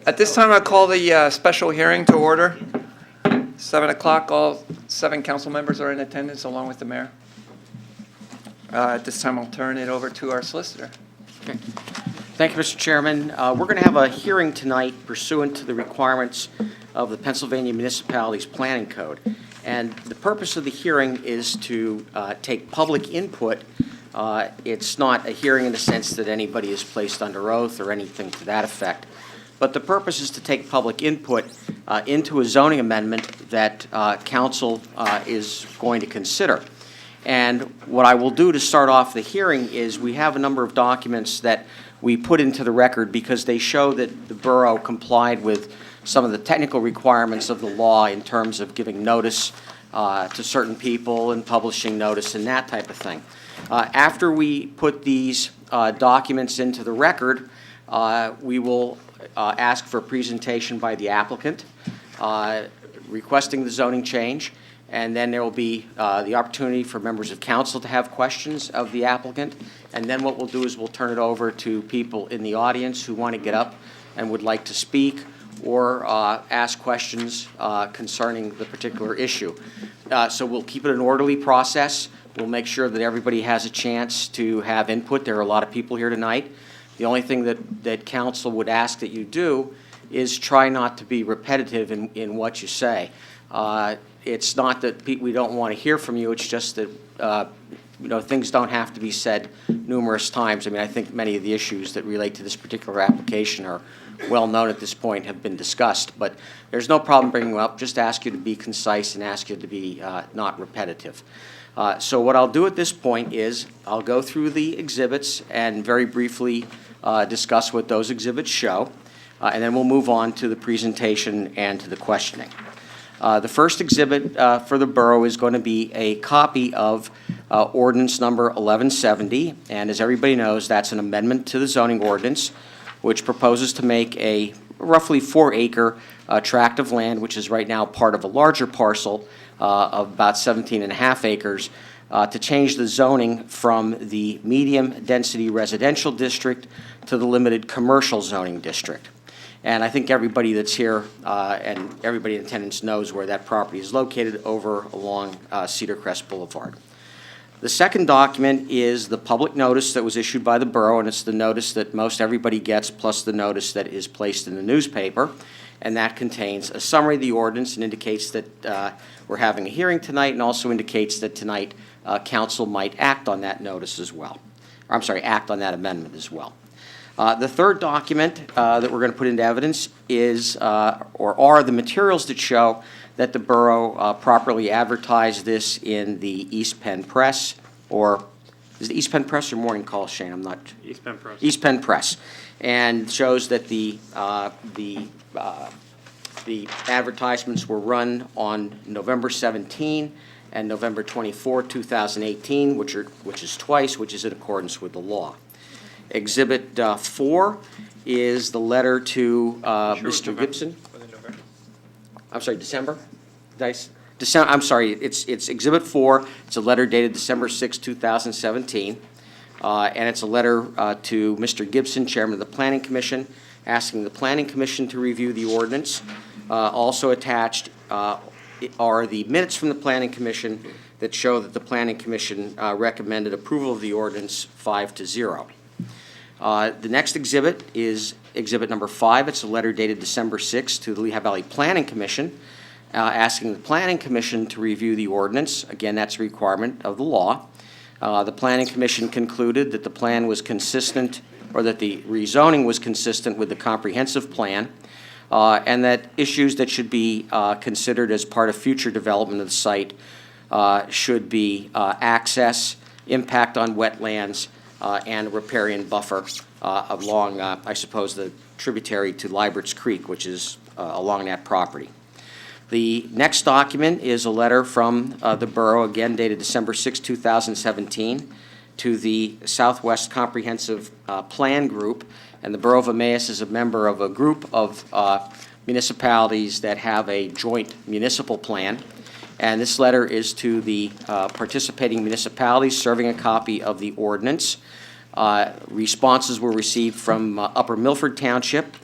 At this time, I call the special hearing to order. 7 o'clock, all 7 council members are in attendance along with the mayor. At this time, I'll turn it over to our solicitor. Okay. Thank you, Mr. Chairman. We're going to have a hearing tonight pursuant to the requirements of the Pennsylvania Municipalities Planning Code. And the purpose of the hearing is to take public input. It's not a hearing in the sense that anybody is placed under oath or anything to that effect. But the purpose is to take public input into a zoning amendment that council is going to consider. And what I will do to start off the hearing is we have a number of documents that we put into the record because they show that the borough complied with some of the technical requirements of the law in terms of giving notice to certain people and publishing notice and that type of thing. After we put these documents into the record, we will ask for a presentation by the applicant requesting the zoning change, and then there will be the opportunity for members of council to have questions of the applicant, and then what we'll do is we'll turn it over to people in the audience who want to get up and would like to speak or ask questions concerning the particular issue. So we'll keep it an orderly process. We'll make sure that everybody has a chance to have input. There are a lot of people here tonight. The only thing that council would ask that you do is try not to be repetitive in what you say. It's not that we don't want to hear from you. It's just that things don't have to be said numerous times. I mean, I think many of the issues that relate to this particular application are well known at this point, have been discussed. But there's no problem bringing them up. Just ask you to be concise and ask you to be not repetitive. So what I'll do at this point is I'll go through the exhibits and very briefly discuss what those exhibits show, and then we'll move on to the presentation and to the questioning. The first exhibit for the borough is going to be a copy of ordinance number 1170, and as everybody knows, that's an amendment to the zoning ordinance, which proposes to make a roughly 4-acre tract of land, which is right now part of a larger parcel of about 17.5 acres, to change the zoning from the medium-density residential district to the limited commercial zoning district. And I think everybody that's here and everybody in attendance knows where that property is located over along Cedar Crest Boulevard. The second document is the public notice that was issued by the borough, and it's the notice that most everybody gets, plus the notice that is placed in the newspaper. And that contains a summary of the ordinance and indicates that we're having a hearing tonight, and also indicates that tonight council might act on that notice as well. Or, I'm sorry, act on that amendment as well. The third document that we're going to put into evidence is, or are the materials that show that the borough properly advertised this in the East Penn Press, or is it East Penn Press or Morning Call, Shane? I'm not. East Penn Press. East Penn Press, and shows that the advertisements were run on November 17 and November 24, 2018, which is twice, which is in accordance with the law. Exhibit 4 is the letter to Mr. Gibson. I'm sorry, December? December. I'm sorry, it's Exhibit 4. It's a letter dated December 6, 2017. And it's a letter to Mr. Gibson, Chairman of the Planning Commission, asking the Planning Commission to review the ordinance. Also attached are the minutes from the Planning Commission that show that the Planning Commission recommended approval of the ordinance 5-0. The next exhibit is Exhibit number 5. It's a letter dated December 6 to the Lehigh Valley Planning Commission, asking the Planning Commission to review the ordinance. Again, that's a requirement of the law. The Planning Commission concluded that the plan was consistent, or that the rezoning was consistent with the comprehensive plan, and that issues that should be considered as part of future development of the site should be access, impact on wetlands, and a riparian buffer along, I suppose, the tributary to Liberts Creek, which is along that property. The next document is a letter from the borough, again dated December 6, 2017, to the Southwest Comprehensive Plan Group. And the Borough of Emmaus is a member of a group of municipalities that have a joint municipal plan. And this letter is to the participating municipalities serving a copy of the ordinance. Responses were received from Upper Milford Township,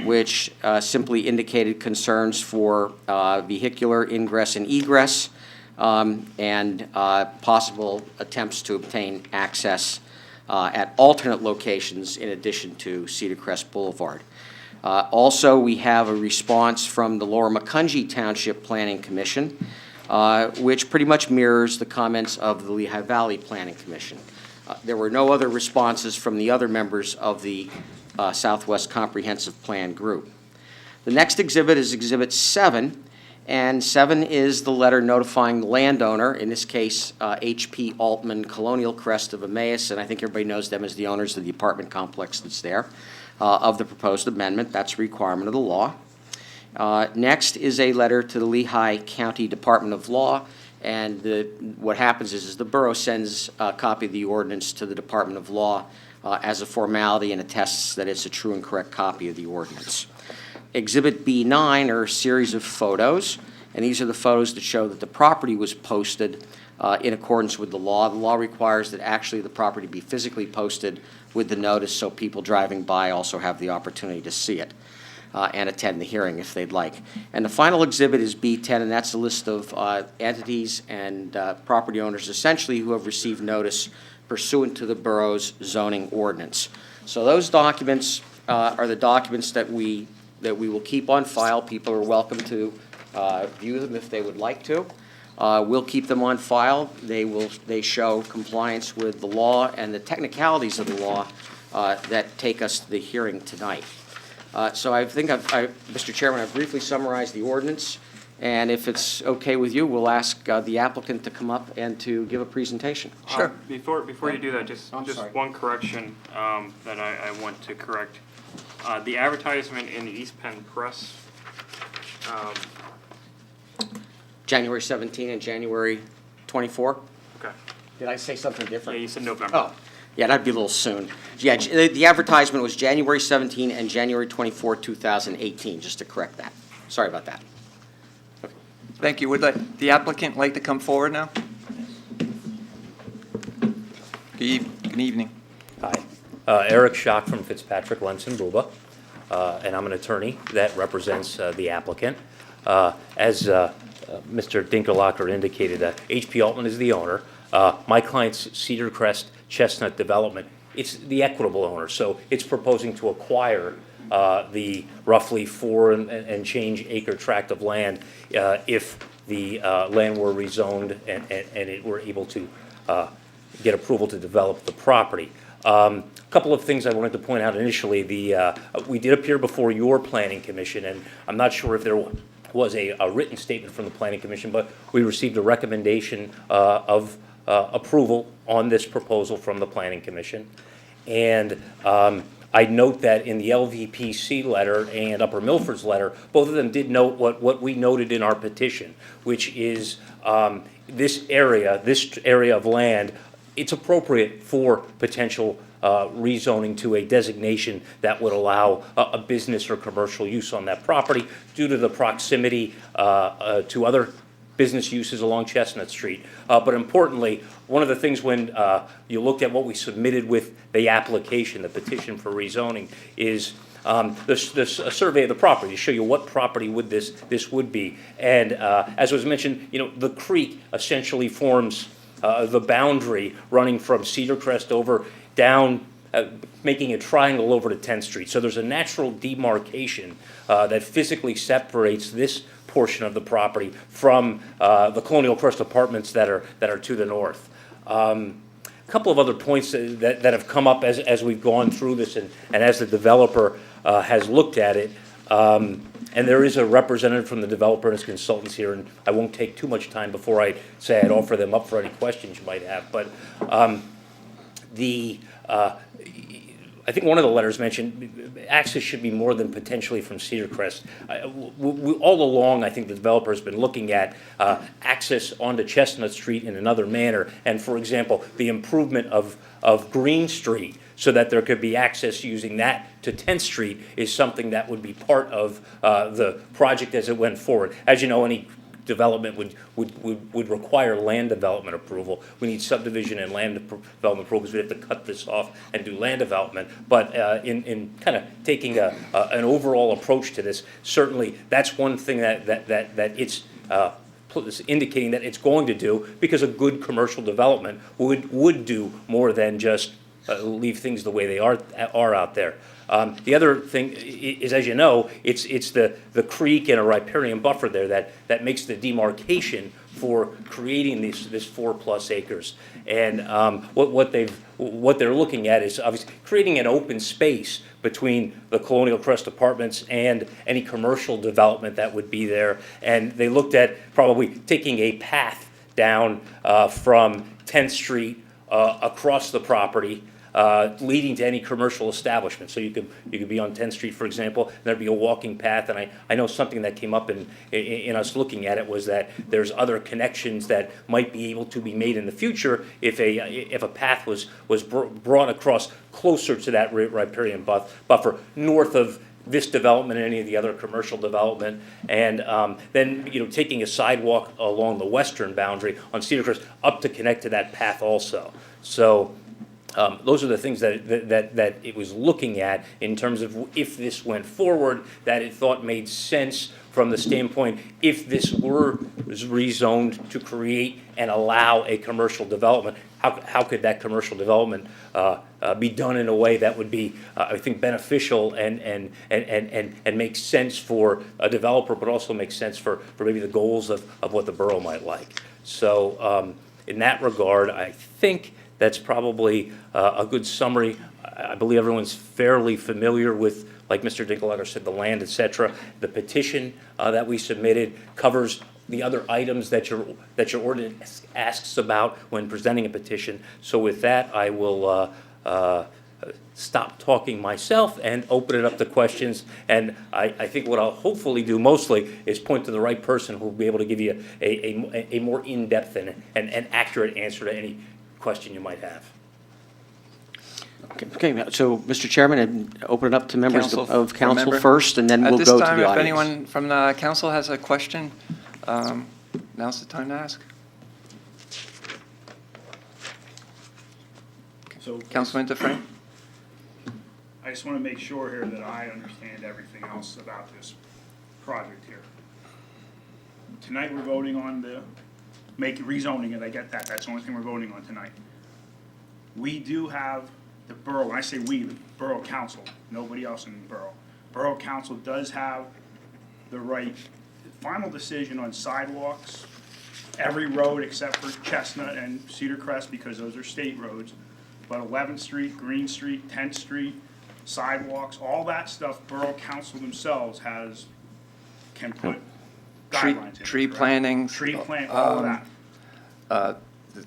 which simply indicated concerns for vehicular ingress and egress, and possible attempts to obtain access at alternate locations in addition to Cedar Crest Boulevard. Also, we have a response from the Lower Macungie Township Planning Commission, which pretty much mirrors the comments of the Lehigh Valley Planning Commission. There were no other responses from the other members of the Southwest Comprehensive Plan group. The next exhibit is Exhibit 7, and 7 is the letter notifying the landowner, in this case, H.P. Altman Colonial Crest of Emmaus, and I think everybody knows them as the owners of the apartment complex that's there, of the proposed amendment. That's a requirement of the law. Next is a letter to the Lehigh County Department of Law, and what happens is the borough sends a copy of the ordinance to the Department of Law as a formality and attests that it's a true and correct copy of the ordinance. Exhibit B9 are a series of photos, and these are the photos that show that the property was posted in accordance with the law. The law requires that actually the property be physically posted with the notice so people driving by also have the opportunity to see it and attend the hearing if they'd like. And the final exhibit is B10, and that's a list of entities and property owners essentially who have received notice pursuant to the borough's zoning ordinance. So those documents are the documents that we will keep on file. People are welcome to view them if they would like to. We'll keep them on file. They show compliance with the law and the technicalities of the law that take us to the hearing tonight. So I think Mr. Chairman, I've briefly summarized the ordinance, and if it's okay with you, we'll ask the applicant to come up and to give a presentation. Sure. Before you do that, just sorry. one correction that I want to correct. The advertisement in the East Penn Press, January 17 and January 24? okay, Did I say something different? yeah, you said November. Oh, yeah, that'd be a little soon. Yeah, the advertisement was January 17 and January 24, 2018, just to correct that. Sorry about that. Thank you. Would the applicant like to come forward now? Good evening. Hi. Eric Schock from Fitzpatrick, Lenson, Buba, and I'm an attorney that represents the applicant. As Mr. Dinkerlocker indicated, H.P. Altman is the owner. My client's Cedar Crest Chestnut Development, it's the equitable owner, so it's proposing to acquire the roughly 4 and change acre tract of land if the land were rezoned and it were able to get approval to develop the property. A couple of things I wanted to point out initially. We did appear before your planning commission, and I'm not sure if there was a written statement from the planning commission, but we received a recommendation of approval on this proposal from the planning commission. And I note that in the LVPC letter and Upper Milford's letter, both of them did note what we noted in our petition, which is this area of land, it's appropriate for potential rezoning to a designation that would allow a business or commercial use on that property due to the proximity to other business uses along Chestnut Street. But importantly, one of the things when you looked at what we submitted with the application, the petition for rezoning, is this a survey of the property to show you what property would this would be. And as was mentioned, the creek essentially forms the boundary running from Cedar Crest over down, making a triangle over to 10th Street. So there's a natural demarcation that physically separates this portion of the property from the Colonial Crest apartments that are to the north. A couple of other points that have come up as we've gone through this and as the developer has looked at it. And there is a representative from the developer and his consultants here, and I won't take too much time before I say I'd offer them up for any questions you might have. But I think one of the letters mentioned access should be more than potentially from Cedar Crest. All along, I think the developer has been looking at access onto Chestnut Street in another manner. And for example, the improvement of Green Street so that there could be access using that to 10th Street is something that would be part of the project as it went forward. As you know, any development would require land development approval. We need subdivision and land development approval because we have to cut this off and do land development. But in kind of taking an overall approach to this, certainly that's one thing that it's indicating that it's going to do, because a good commercial development would do more than just leave things the way they are out there. The other thing is, as you know, it's the creek and a riparian buffer there that makes the demarcation for creating this 4+ acres. And what they're looking at is obviously creating an open space between the Colonial Crest Apartments and any commercial development that would be there. And they looked at probably taking a path down from 10th Street across the property, leading to any commercial establishment. So you could be on 10th Street, for example, and there'd be a walking path. And I know something that came up in us looking at it was that there's other connections that might be able to be made in the future if a path was brought across closer to that riparian buffer north of this development and any of the other commercial development, and then taking a sidewalk along the western boundary on Cedar Crest up to connect to that path also. So those are the things that it was looking at in terms of if this went forward, that it thought made sense from the standpoint if this were rezoned to create and allow a commercial development. How could that commercial development be done in a way that would be, I think, beneficial and make sense for a developer, but also make sense for maybe the goals of what the borough might like. So in that regard, I think that's probably a good summary. I believe everyone's fairly familiar with, like Mr. Dinkelacke said, the land, et cetera. The petition that we submitted covers the other items that your ordinance asks about when presenting a petition. So with that, I will stop talking myself and open it up to questions. And I think what I'll hopefully do mostly is point to the right person who will be able to give you a more in-depth and accurate answer to any question you might have. Okay, so, Mr. Chairman, I'd open it up to members of council Remember, first, and then we'll go to the audience. At this time, if anyone from the council has a question, now's the time to ask. So Councilman Dufresne? I just want to make sure here that I understand everything else about this project here. Tonight, we're voting on rezoning it. I get that. That's the only thing we're voting on tonight. We do have the borough, when I say we, the borough council, nobody else in the borough. Borough council does have the right, final decision on sidewalks, every road except for Chestnut and Cedar Crest, because those are state roads. But 11th Street, Green Street, 10th Street, sidewalks, all that stuff, borough council themselves can put guidelines in. Tree correct? plantings. Tree plant, all of that.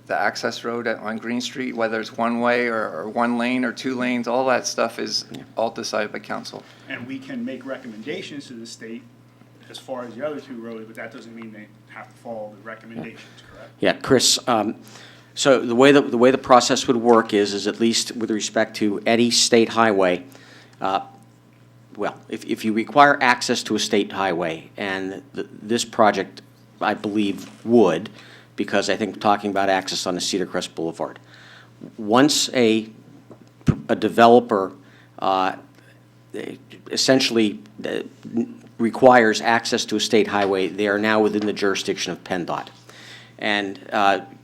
The access road on Green Street, whether it's one way or one lane or two lanes, all that stuff is all decided by council. And we can make recommendations to the state as far as the other two roads, but that doesn't mean they have to follow the recommendations, correct? Yeah, Chris, so the way the process would work is at least with respect to any state highway, well, if you require access to a state highway, and this project, I believe, would, because I think talking about access on the Cedar Crest Boulevard, once a developer essentially requires access to a state highway, they are now within the jurisdiction of PennDOT. And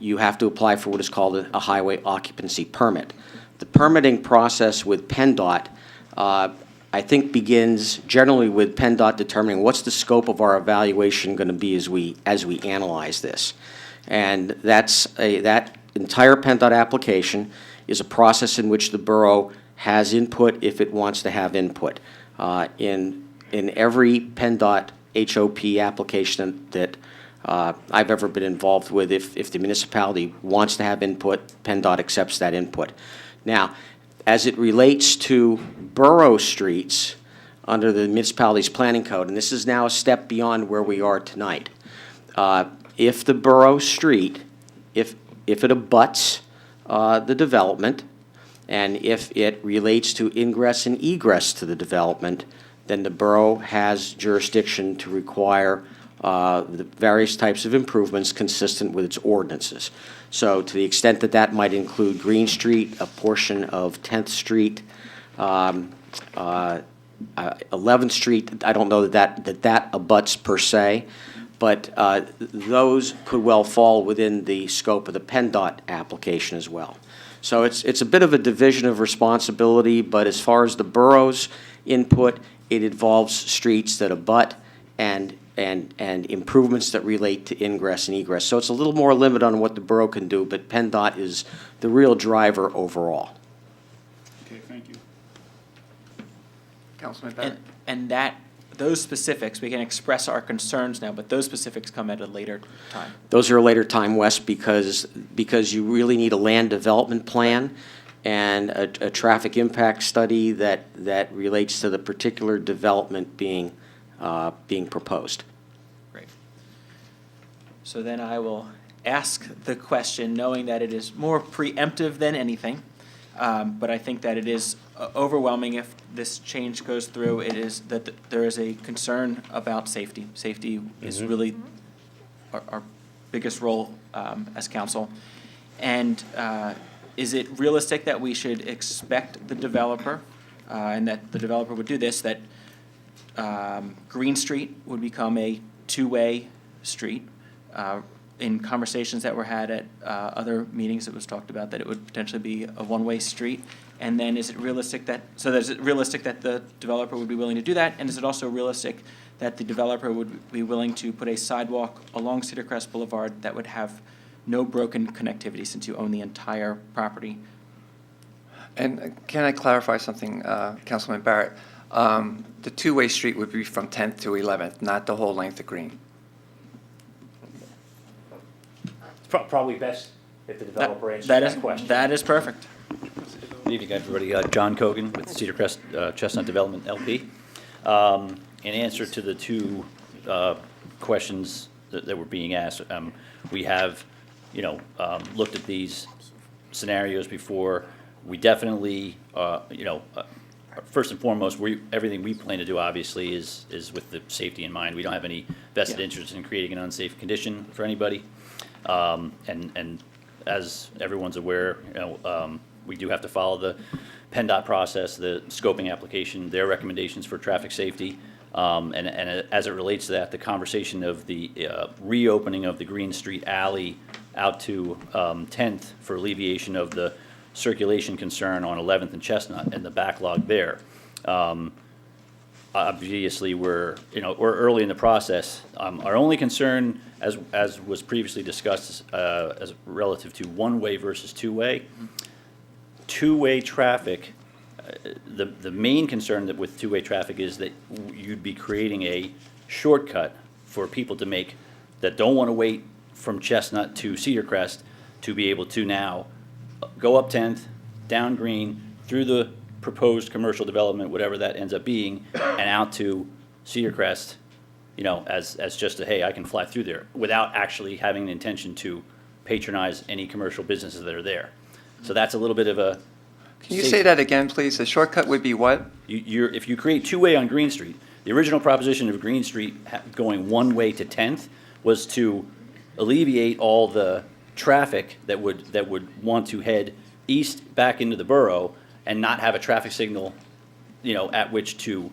you have to apply for what is called a highway occupancy permit. The permitting process with PennDOT, I think, begins generally with PennDOT determining what's the scope of our evaluation going to be as we analyze this. And that entire PennDOT application is a process in which the borough has input if it wants to have input. In every PennDOT HOP application that I've ever been involved with, if the municipality wants to have input, PennDOT accepts that input. Now, as it relates to borough streets under the municipality's planning code, and this is now a step beyond where we are tonight, if the borough street, if it abuts the development, and if it relates to ingress and egress to the development, then the borough has jurisdiction to require the various types of improvements consistent with its ordinances. So to the extent that that might include Green Street, a portion of 10th Street, 11th Street, I don't know that abuts per se, but those could well fall within the scope of the PennDOT application as well. So it's a bit of a division of responsibility, but as far as the borough's input, it involves streets that abut and improvements that relate to ingress and egress. So it's a little more limited on what the borough can do, but PennDOT is the real driver overall. Okay, thank you. Councilman Barrett? And those specifics, we can express our concerns now, but those specifics come at a later time. Those are a later time, Wes, because you really need a land development plan and a traffic impact study that relates to the particular development being proposed. Great. So then I will ask the question, knowing that it is more preemptive than anything, but I think that it is overwhelming if this change goes through. It is that there is a concern about safety. Safety is really our biggest role as council. And is it realistic that we should expect the developer, and that the developer would do this, that Green Street would become a two-way street? In conversations that were had at other meetings, it was talked about that it would potentially be a one-way street. And then is it realistic that the developer would be willing to do that? And is it also realistic that the developer would be willing to put a sidewalk along Cedar Crest Boulevard that would have no broken connectivity, since you own the entire property? And can I clarify something, Councilman Barrett? The two-way street would be from 10th to 11th, not the whole length of Green. Probably best if the developer answers That that is, question. that is perfect. Good evening, everybody. John Cogan with Cedar Crest Chestnut Development LP. In answer to the two questions that were being asked, we have, looked at these scenarios before. We definitely, first and foremost, everything we plan to do, obviously, is with the safety in mind. We don't have any vested interest in creating an unsafe condition for anybody. And as everyone's aware, we do have to follow the PennDOT process, the scoping application, their recommendations for traffic safety. And as it relates to that, the conversation of the reopening of the Green Street alley out to 10th for alleviation of the circulation concern on 11th and Chestnut and the backlog there. Obviously, we're early in the process. Our only concern, as was previously discussed, as relative to one-way versus two-way. Two-way traffic, the main concern that with two-way traffic is that you'd be creating a shortcut for people to make that don't want to wait from Chestnut to Cedar Crest to be able to now go up 10th, down Green, through the proposed commercial development, whatever that ends up being, and out to Cedar Crest, as just a, hey, I can fly through there, without actually having an intention to patronize any commercial businesses that are there. So that's a little bit of a. Can you say that again, please? The shortcut would be what? If you create two-way on Green Street, the original proposition of Green Street going one way to 10th was to alleviate all the traffic that would want to head east back into the borough and not have a traffic signal, at which to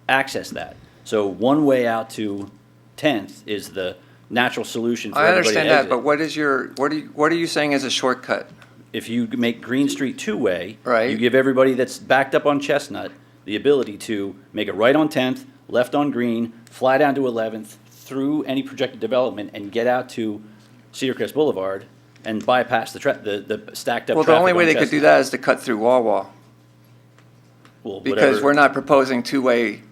access that. So one way out to 10th is the natural solution for I everybody to understand that, exit. but what are you saying is a shortcut? If you make Green Street two-way, Right. you give everybody that's backed up on Chestnut the ability to make a right on 10th, left on Green, fly down to 11th, through any projected development, and get out to Cedar Crest Boulevard and bypass the stacked up traffic. Well, the only way on they could do Chestnut. that is to cut through Wawa, Well, because whatever- we're not proposing two-way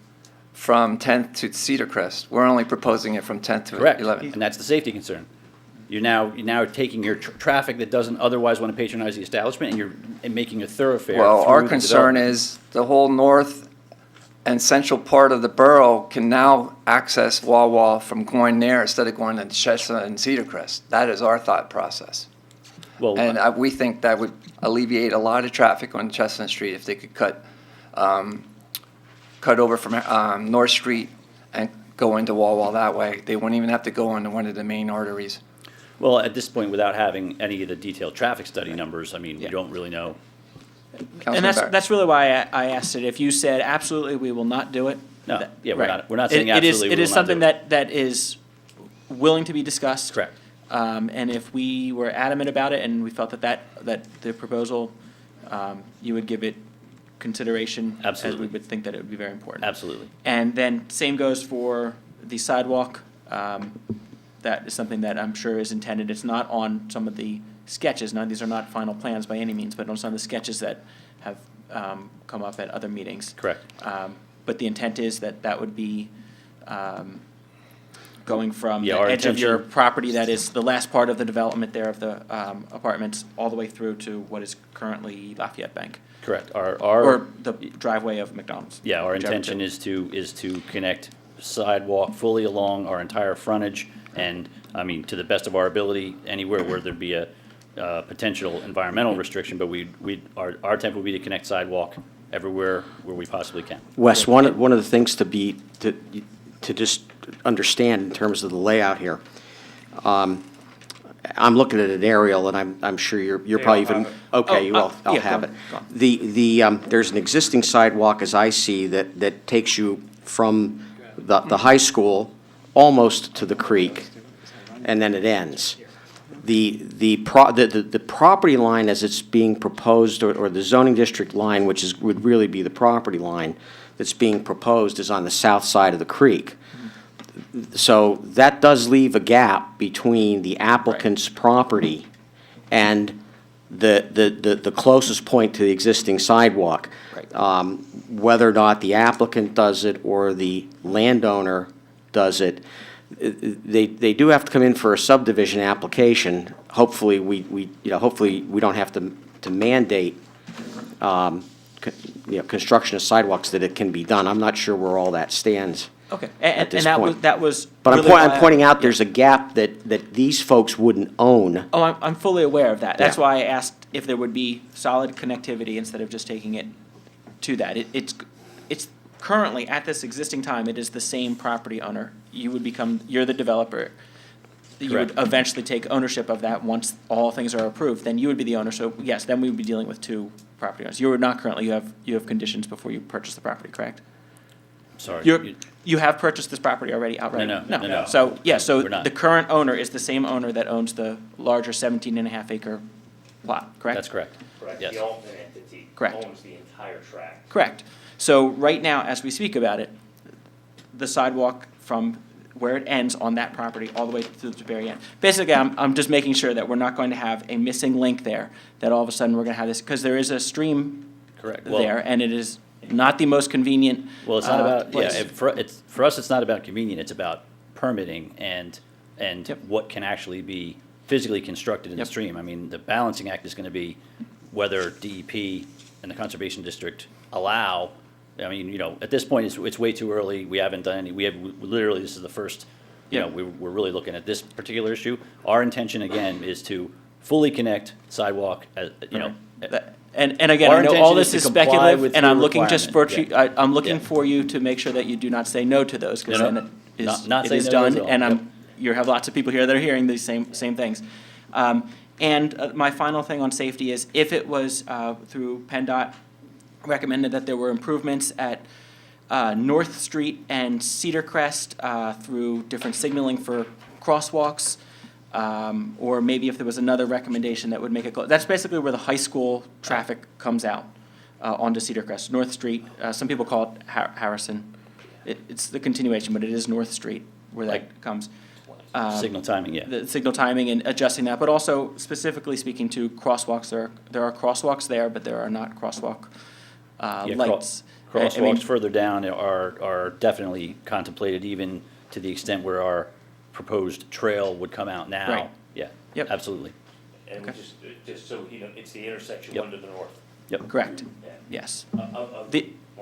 from 10th to Cedar Crest. We're only proposing it from 10th to Correct, 11th. and that's the safety concern. You're now taking your traffic that doesn't otherwise want to patronize the establishment, and you're making a thoroughfare. Well, our through the concern development. is the whole north and central part of the borough can now access Wawa from going there instead of going to Chestnut and Cedar Crest. That is our thought process. Well, And we think that would alleviate a lot of traffic on Chestnut Street if they could cut over from North Street and go into Wall that way. They wouldn't even have to go into one of the main arteries. Well, at this point, without having any of the detailed traffic study numbers, I mean, we Yeah. don't really know. Councilman And Barrett. that's really why I asked it. If you said absolutely we will not do it. No, that- yeah, we're right. not saying It is- absolutely we It is will not something do it. that is willing to be discussed. Correct. And if we were adamant about it and we felt that the proposal, you would give it consideration. As Absolutely. we would think that it would be very important. Absolutely. And then same goes for the sidewalk. That is something that I'm sure is intended. It's not on some of the sketches. Now, these are not final plans by any means, but on some of the sketches that have come up at other meetings. Correct. But the intent is that that would be going from Yeah, the our edge of your intention- property, that is the last part of the development there of the apartments, all the way through to what is currently Lafayette Bank, Correct. Our or the driveway of McDonald's. Yeah, our whichever intention two. is to connect sidewalk fully along our entire frontage, and, I mean, to the best of our ability, anywhere where there'd be a potential environmental restriction, but our intent would be to connect sidewalk everywhere where we possibly can. Wes, one of the things to just understand in terms of the layout here, I'm looking at an aerial, and I'm sure you're probably even, okay, well, I'll yeah, have it. go on. There's an existing sidewalk, as I see, that takes you from the high school almost to the creek, and then it ends. The property line as it's being proposed, or the zoning district line, which would really be the property line that's being proposed, is on the south side of the creek. So that does leave a gap between the applicant's property and the closest point to the existing sidewalk. Right. Whether or not the applicant does it or the landowner does it, they do have to come in for a subdivision application. Hopefully, hopefully we don't have to mandate, construction of sidewalks, that it can be done. I'm not sure where all that stands. Okay, at and this that was, point. that was. But really why I'm pointing out yeah. there's a gap that these folks wouldn't own. Oh, I'm fully aware of that. That's Yeah. why I asked if there would be solid connectivity instead of just taking it to that. It's currently, at this existing time, it is the same property owner. You're the developer. You would Correct. eventually take ownership of that once all things are approved, then you would be the owner. So yes, then we would be dealing with two property owners. You are not currently, you have conditions before you purchase the property, correct? Sorry. You have purchased this property already outright? No. So, yeah, so We're not. the current owner is the same owner that owns the larger 17.5 acre plot, correct? That's correct. Yes. The alternate entity Correct. owns the entire tract. Correct. So right now, as we speak about it, the sidewalk from where it ends on that property all the way to the very end. Basically, I'm just making sure that we're not going to have a missing link there, that all of a sudden we're going to have this, because there is a stream Correct. Well- there, and it is not the most convenient Well, it's not about, place. for us, it's not about convenient, it's about permitting and Yep. what can actually be physically constructed in the Yep. stream. I mean, the balancing act is gonna be whether DEP and the Conservation District allow, I mean, at this point, it's way too early, we haven't done any, literally, this is the first, Yep. we're really looking at this particular issue. Our intention, again, is to fully connect sidewalk, And again, Our I know all intention this is is to comply speculative, with and your I'm looking just for, requirement, I'm looking Yeah. for you to make sure that you do not say no to those, because No, then no. it is, Not it saying is no to those done, at all. and Yep. you have lots of people here that are hearing these same things. And my final thing on safety is, if it was through PennDOT recommended that there were improvements at North Street and Cedar Crest through different signaling for crosswalks, or maybe if there was another recommendation that would make it, that's basically where the high school traffic comes out onto Cedar Crest. North Street, some people call it Harrison. It's the continuation, but it is North Street where that comes. signal timing, yeah. The signal timing and adjusting that, but also specifically speaking to crosswalks, there are crosswalks there, but there are not crosswalk Yeah, lights. I mean, Crosswalks further down are definitely contemplated, even to the extent where our proposed trail would come out now. Right. Yeah, Yep. absolutely. And Okay. just so it's the intersection Yep. one to the north. Yep. Correct, Yeah. yes. Of-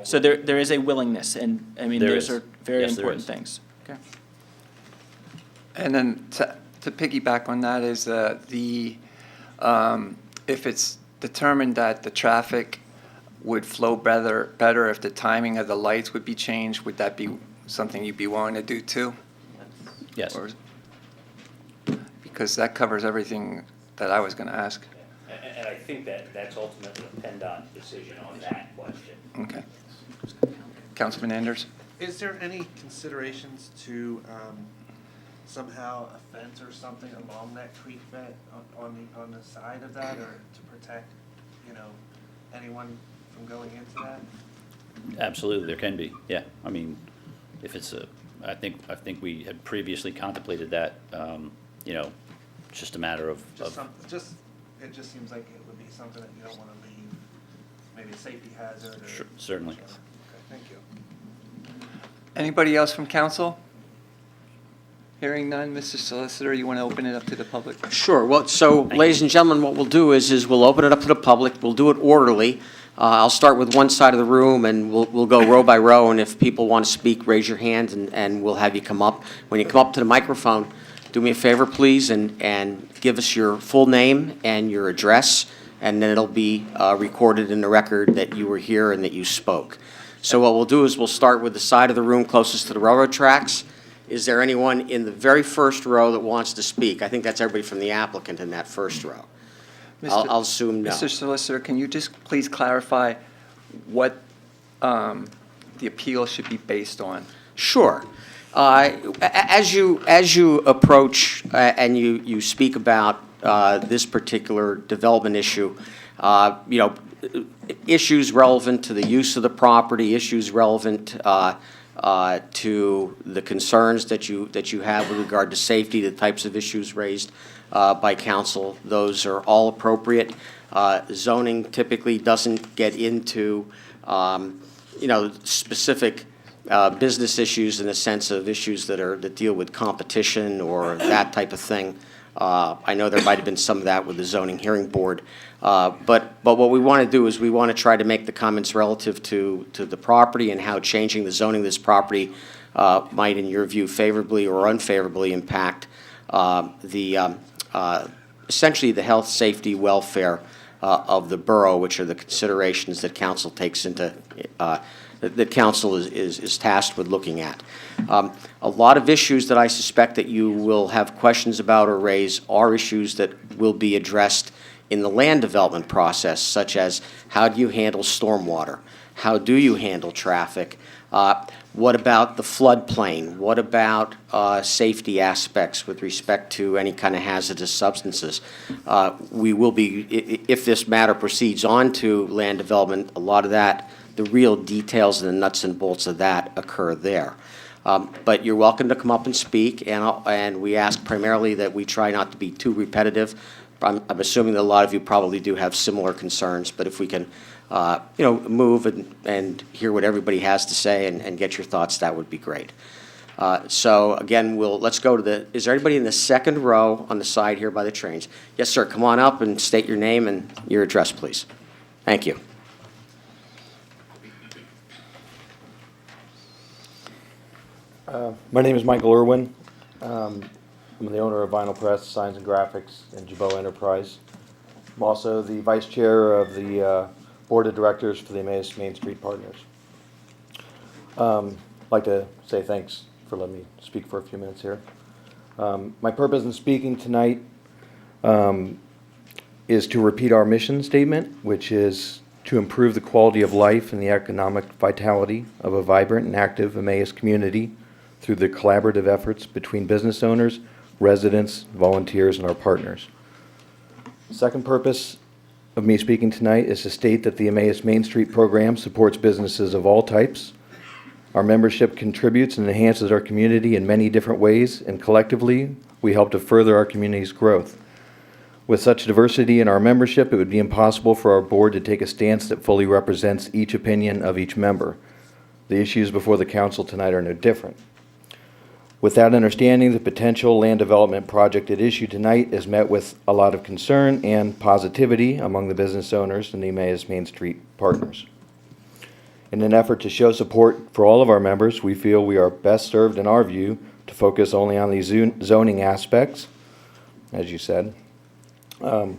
So there is a willingness, and, I mean, There those is. are very Yes, there important is. things. Okay. And then to piggyback on that is if it's determined that the traffic would flow better if the timing of the lights would be changed, would that be something you'd be willing to do too? Yes. Or- Because that covers everything that I was going to ask. And I think that's ultimately a PennDOT decision on that question. Okay. Councilman Anders? Is there any considerations to somehow a fence or something along that creek bed on the side of that, or to protect, anyone from going into that? Absolutely, there can be, yeah. I mean, if it's I think we had previously contemplated that, it's just a matter of. It just seems like it would be something that you don't want to leave, maybe a safety hazard or. Sure, certainly. Okay, thank you. Anybody else from council? Hearing none, Mr. Solicitor, you want to open it up to the public? Sure. Well, so, ladies and gentlemen, what we'll do is we'll open it up to the public. We'll do it orderly. I'll start with one side of the room, and we'll go row by row, and if people want to speak, raise your hand, and we'll have you come up. When you come up to the microphone, do me a favor, please, and give us your full name and your address, and then it'll be recorded in the record that you were here and that you spoke. So what we'll do is we'll start with the side of the room closest to the railroad tracks. Is there anyone in the very first row that wants to speak? I think that's everybody from the applicant in that first row. I'll assume no. Mr. Solicitor, can you just please clarify what the appeal should be based on? Sure. As you approach and you speak about this particular development issue, issues relevant to the use of the property, issues relevant to the concerns that you have with regard to safety, the types of issues raised by council, those are all appropriate. Zoning typically doesn't get into, specific business issues in the sense of issues that deal with competition or that type of thing. I know there might have been some of that with the zoning hearing board. But what we want to do is we want to try to make the comments relative to the property and how changing the zoning of this property might, in your view, favorably or unfavorably impact essentially the health, safety, welfare of the borough, which are the considerations that council takes into that council is tasked with looking at. A lot of issues that I suspect that you will have questions about or raise are issues that will be addressed in the land development process, such as how do you handle stormwater? How do you handle traffic? What about the floodplain? What about safety aspects with respect to any kind of hazardous substances? We will be, if this matter proceeds on to land development, a lot of that, the real details and the nuts and bolts of that occur there. But you're welcome to come up and speak, and we ask primarily that we try not to be too repetitive. I'm assuming that a lot of you probably do have similar concerns, but if we can, move and hear what everybody has to say and get your thoughts, that would be great. So again, let's go to is there anybody in the second row on the side here by the trains? Yes, sir, come on up and state your name and your address, please. Thank you. My name is Michael Irwin. I'm the owner of Vinyl Press, Signs and Graphics, and Jabot Enterprise. I'm also the vice chair of the board of directors for the Emmaus Main Street Partners. I'd like to say thanks for letting me speak for a few minutes here. My purpose in speaking tonight is to repeat our mission statement, which is to improve the quality of life and the economic vitality of a vibrant and active Emmaus community through the collaborative efforts between business owners, residents, volunteers, and our partners. The second purpose of me speaking tonight is to state that the Emmaus Main Street program supports businesses of all types. Our membership contributes and enhances our community in many different ways, and collectively, we help to further our community's growth. With such diversity in our membership, it would be impossible for our board to take a stance that fully represents each opinion of each member. The issues before the council tonight are no different. With that understanding, the potential land development project at issue tonight is met with a lot of concern and positivity among the business owners and the Emmaus Main Street Partners. In an effort to show support for all of our members, we feel we are best served, in our view, to focus only on these zoning aspects, as you said. I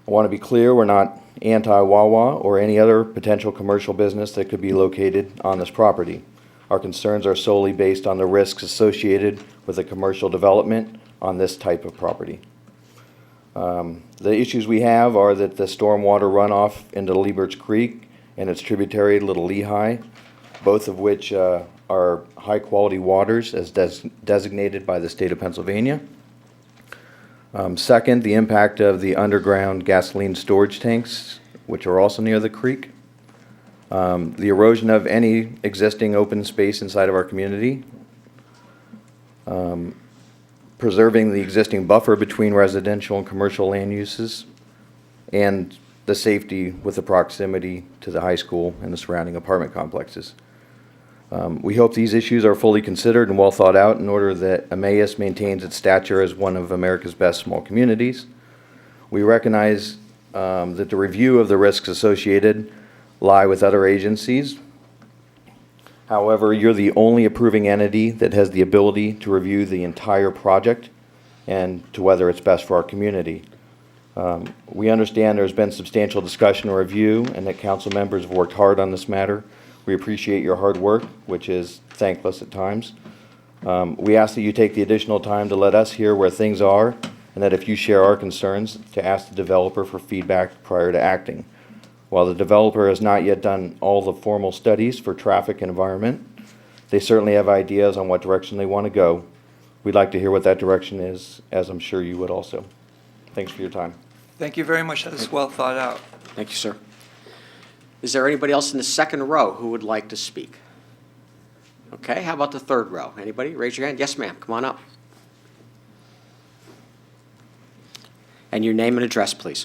want to be clear, we're not anti-Wawa or any other potential commercial business that could be located on this property. Our concerns are solely based on the risks associated with a commercial development on this type of property. The issues we have are that the stormwater runoff into Lee Birch Creek and its tributary, Little Lehigh, both of which are high-quality waters as designated by the state of Pennsylvania. Second, the impact of the underground gasoline storage tanks, which are also near the creek. The erosion of any existing open space inside of our community. Preserving the existing buffer between residential and commercial land uses, and the safety with the proximity to the high school and the surrounding apartment complexes. We hope these issues are fully considered and well thought out in order that Emmaus maintains its stature as one of America's best small communities. We recognize that the review of the risks associated lie with other agencies. However, you're the only approving entity that has the ability to review the entire project and to whether it's best for our community. We understand there's been substantial discussion or review and that council members have worked hard on this matter. We appreciate your hard work, which is thankless at times. We ask that you take the additional time to let us hear where things are, and that if you share our concerns, to ask the developer for feedback prior to acting. While the developer has not yet done all the formal studies for traffic and environment, they certainly have ideas on what direction they want to go. We'd like to hear what that direction is, as I'm sure you would also. Thanks for your time. Thank you very much. That is well thought out. Thank you, sir. Is there anybody else in the second row who would like to speak? Okay, how about the third row? Anybody? Raise your hand. Yes, ma'am. Come on up. And your name and address, please.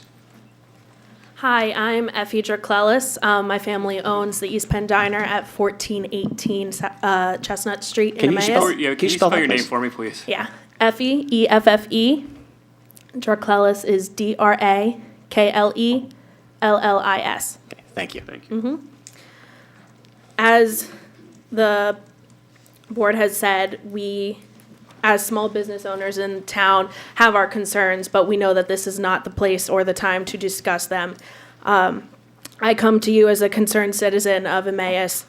Hi, I'm Effie Draclelis. My family owns the East Penn Diner at 1418 Chestnut Street in Can you Emmaus. spell- Yeah, Can can you you spell spell that, your name please? for me, please? Yeah, Effie, E-F-F-E. Draclelis is D-R-A-K-L-E-L-L-I-S. Okay, thank you. Thank you. As the board has said, we, as small business owners in town, have our concerns, but we know that this is not the place or the time to discuss them. I come to you as a concerned citizen of Emmaus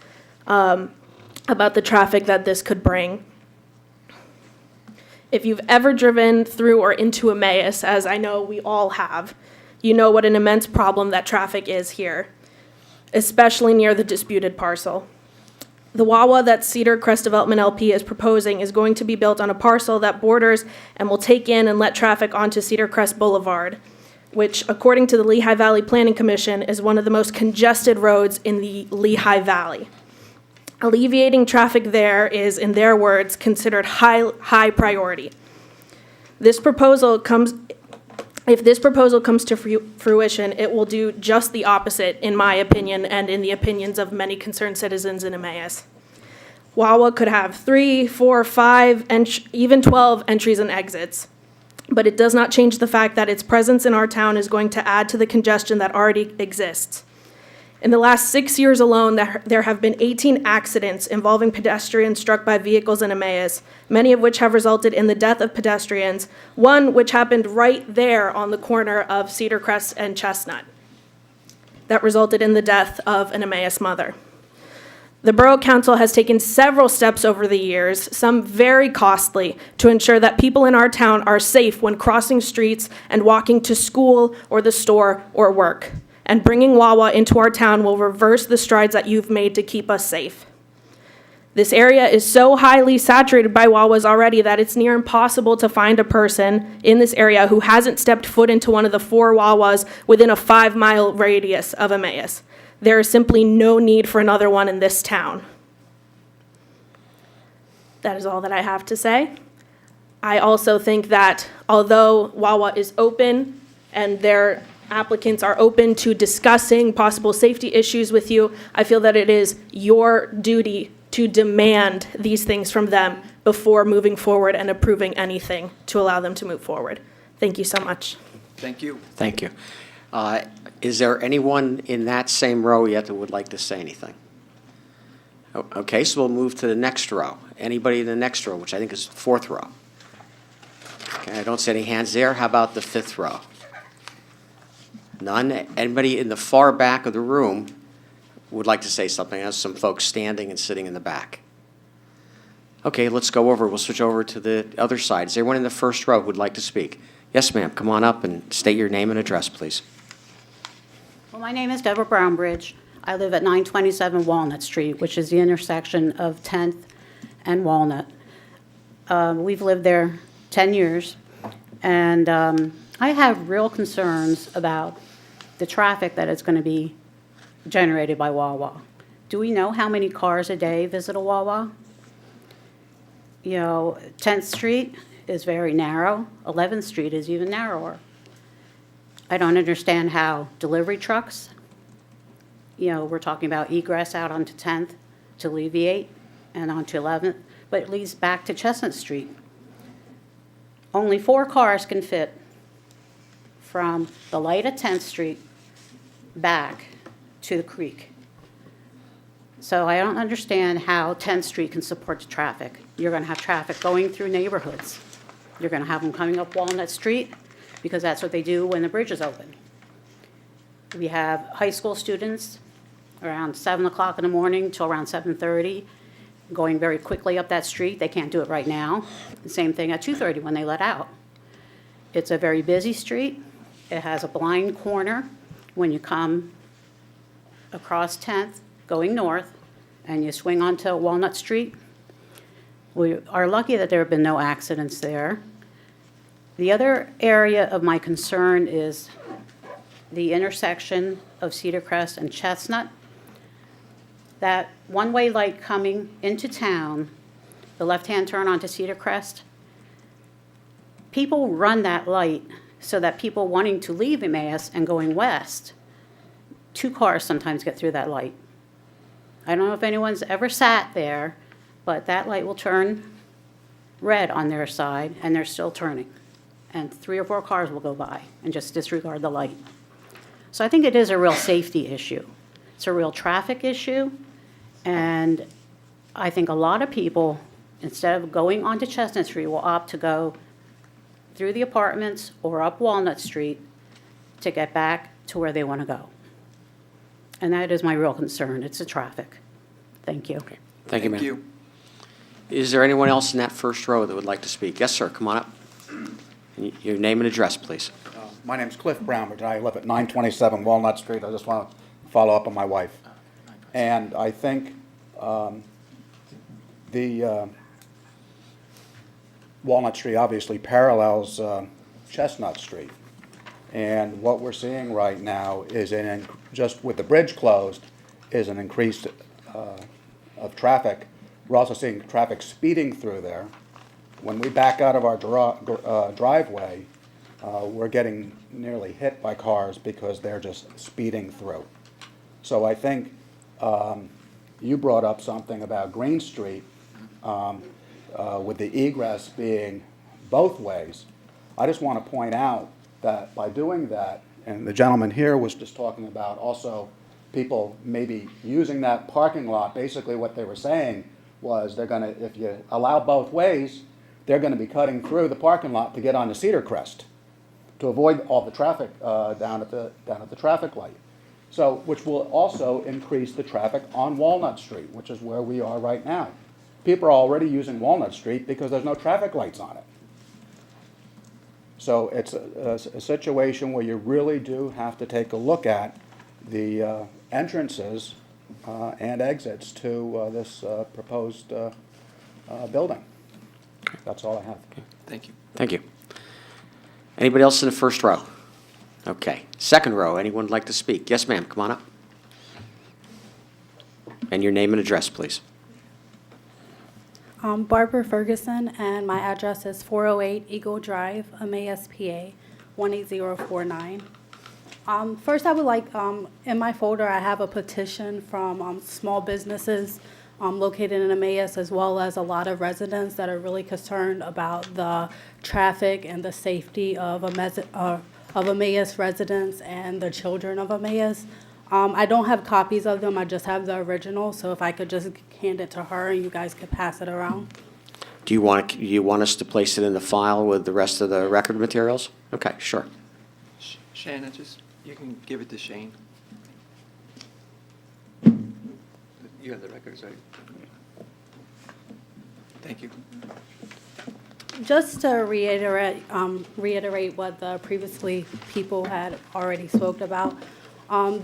about the traffic that this could bring. If you've ever driven through or into Emmaus, as I know we all have, you know what an immense problem that traffic is here, especially near the disputed parcel. The Wawa that Cedar Crest Development LP is proposing is going to be built on a parcel that borders and will take in and let traffic onto Cedar Crest Boulevard, which, according to the Lehigh Valley Planning Commission, is one of the most congested roads in the Lehigh Valley. Alleviating traffic there is, in their words, considered high priority. If this proposal comes to fruition, it will do just the opposite, in my opinion, and in the opinions of many concerned citizens in Emmaus. Wawa could have 3, 4, 5, and even 12 entries and exits. But it does not change the fact that its presence in our town is going to add to the congestion that already exists. In the last 6 years alone, there have been 18 accidents involving pedestrians struck by vehicles in Emmaus, many of which have resulted in the death of pedestrians, one which happened right there on the corner of Cedar Crest and Chestnut, that resulted in the death of an Emmaus mother. The Borough Council has taken several steps over the years, some very costly, to ensure that people in our town are safe when crossing streets and walking to school or the store or work. And bringing Wawa into our town will reverse the strides that you've made to keep us safe. This area is so highly saturated by Wawas already that it's near impossible to find a person in this area who hasn't stepped foot into one of the 4 Wawas within a 5-mile radius of Emmaus. There is simply no need for another one in this town. That is all that I have to say. I also think that although Wawa is open and their applicants are open to discussing possible safety issues with you, I feel that it is your duty to demand these things from them before moving forward and approving anything to allow them to move forward. Thank you so much. Thank you. Thank you. Is there anyone in that same row yet that would like to say anything? Okay, so we'll move to the next row. Anybody in the next row, which I think is the 4th row? Okay, I don't see any hands there. How about the 5th row? None? Anybody in the far back of the room would like to say something? I have some folks standing and sitting in the back. Okay, let's go over, we'll switch over to the other side. Is there anyone in the first row who'd like to speak? Yes, ma'am, come on up and state your name and address, please. Well, my name is Deborah Brownbridge. I live at 927 Walnut Street, which is the intersection of 10th and Walnut. We've lived there 10 years, and I have real concerns about the traffic that is going to be generated by Wawa. Do we know how many cars a day visit a Wawa? You know, 10th Street is very narrow. 11th Street is even narrower. I don't understand how delivery trucks, you know, we're talking about egress out onto 10th to alleviate and onto 11th, but it leads back to Chestnut Street. Only 4 cars can fit from the light at 10th Street back to the creek. So I don't understand how 10th Street can support the traffic. You're going to have traffic going through neighborhoods. You're going to have them coming up Walnut Street because that's what they do when the bridge is open. We have high school students around 7 o'clock in the morning till around 7:30 going very quickly up that street. They can't do it right now. The same thing at 2:30 when they let out. It's a very busy street. It has a blind corner when you come across 10th going north and you swing onto Walnut Street. We are lucky that there have been no accidents there. The other area of my concern is the intersection of Cedar Crest and Chestnut. That one-way light coming into town, the left-hand turn onto Cedar Crest, people run that light so that people wanting to leave Emmaus and going west, 2 cars sometimes get through that light. I don't know if anyone's ever sat there, but that light will turn red on their side, and they're still turning. And 3 or 4 cars will go by and just disregard the light. So I think it is a real safety issue. It's a real traffic issue, and I think a lot of people, instead of going onto Chestnut Street, will opt to go through the apartments or up Walnut Street to get back to where they want to go. And that is my real concern. It's the traffic. Thank you. Thank you, ma'am. Is there anyone else in that first row that would like to speak? Yes, sir, come on up. Your name and address, please. My name's Cliff Brownbridge, and I live at 927 Walnut Street. I just want to follow up on my wife. And I think the Walnut Street obviously parallels Chestnut Street. And what we're seeing right now is, just with the bridge closed, is an increase of traffic. We're also seeing traffic speeding through there. When we back out of our driveway, we're getting nearly hit by cars because they're just speeding through. So I think you brought up something about Green Street with the egress being both ways. I just want to point out that by doing that, and the gentleman here was just talking about also people maybe using that parking lot, basically what they were saying was they're going to, if you allow both ways, they're going to be cutting through the parking lot to get onto Cedar Crest to avoid all the traffic down at the traffic light. So, which will also increase the traffic on Walnut Street, which is where we are right now. People are already using Walnut Street because there's no traffic lights on it. So it's a situation where you really do have to take a look at the entrances and exits to this proposed building. That's all I have. Thank you. Thank you. Anybody else in the first row? Okay. Second row, anyone would like to speak? Yes, ma'am, come on up. And your name and address, please. Barbara Ferguson, and my address is 408 Eagle Drive, Emmaus, PA, 18049. First, I would like, in my folder, I have a petition from small businesses located in Emmaus, as well as a lot of residents that are really concerned about the traffic and the safety of Emmaus residents and the children of Emmaus. I don't have copies of them, I just have the original, so if I could just hand it to her and you guys could pass it around. Do you want us to place it in the file with the rest of the record materials? Okay, sure. Shannon, you can give it to Shane. You have the records, right? Thank you. Just to reiterate what the previously people had already spoke about,